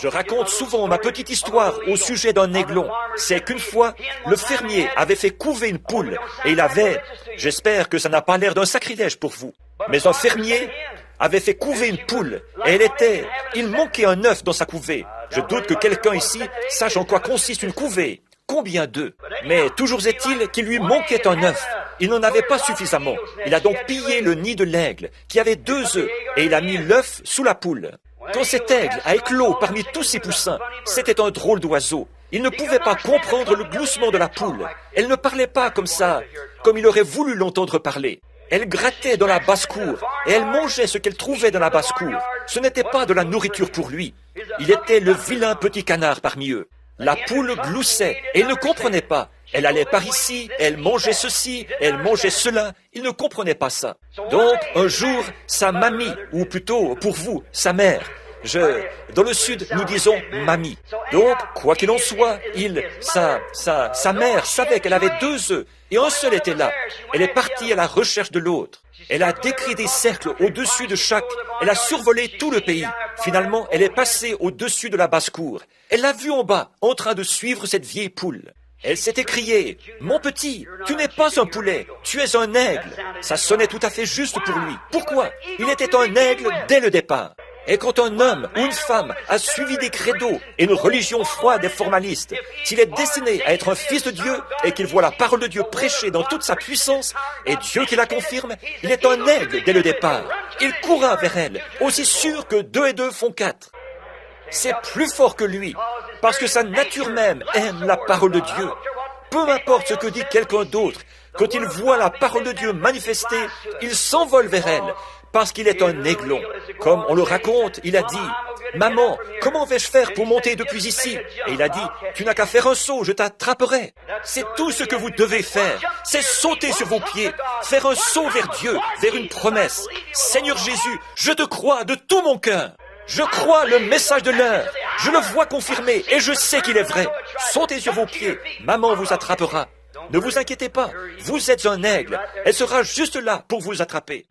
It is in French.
Je raconte souvent ma petite histoire au sujet d'un aiglon. C'est qu'une fois, le fermier avait fait couver une poule et il avait, j'espère que ça n'a pas l'air d'un sacrilège pour vous, mais un fermier avait fait couver une poule et il manquait un œuf dans sa couvée. Je doute que quelqu'un ici sache en quoi consiste une couvée. Combien d'œufs? Mais toujours est-il qu'il lui manquait un œuf. Il n'en avait pas suffisamment. Il a donc pillé le nid de l'aigle, qui avait 2 œufs, et il a mis l'œuf sous la poule. Quand cet aigle a éclos parmi tous ses poussins, c'était un drôle d'oiseau. Il ne pouvait pas comprendre le gloussement de la poule. Elle ne parlait pas comme ça, comme il aurait voulu l'entendre parler. Elle grattait dans la basse-cour, et elle mangeait ce qu'elle trouvait dans la basse-cour. Ce n'était pas de la nourriture pour lui. Il était le vilain petit canard parmi eux. La poule gloussait, et il ne comprenait pas. Elle allait par ici, elle mangeait ceci, elle mangeait cela. Il ne comprenait pas ça. Donc, un jour, sa mamie, ou plutôt, pour vous, sa mère, dans le sud, nous disons mamie. Donc, quoi qu'il en soit, sa mère savait qu'elle avait 2 œufs, et un seul était là. Elle est partie à la recherche de l'autre. Elle a décrit des cercles au-dessus de chaque. Elle a survolé tout le pays. Finalement, elle est passée au-dessus de la basse-cour. Elle l'a vue en bas, en train de suivre cette vieille poule. Elle s'est écriée, « Mon petit, tu n'es pas un poulet, tu es un aigle. » Ça sonnait tout à fait juste pour lui. Pourquoi? Il était un aigle dès le départ. Et quand un homme ou une femme a suivi des credos et une religion froide et formaliste, s'il est destiné à être un fils de Dieu et qu'il voit la parole de Dieu prêchée dans toute sa puissance, et Dieu qui la confirme, il est un aigle dès le départ. Il courra vers elle, aussi sûr que 2 et 2 font 4. C'est plus fort que lui, parce que sa nature même aime la parole de Dieu. Peu importe ce que dit quelqu'un d'autre, quand il voit la parole de Dieu manifestée, il s'envole vers elle, parce qu'il est un aiglon. Comme on le raconte, il a dit, « Maman, comment vais-je faire pour monter depuis ici ?» Et il a dit, « Tu n'as qu'à faire un saut, je t'attraperai. » C'est tout ce que vous devez faire, c'est sauter sur vos pieds, faire un saut vers Dieu, vers une promesse. « Seigneur Jésus, je te crois de tout mon cœur. Je crois le message de l'heure. Je le vois confirmé et je sais qu'il est vrai. Sautez sur vos pieds, maman vous attrapera. Ne vous inquiétez pas, vous êtes un aigle. Elle sera juste là pour vous attraper.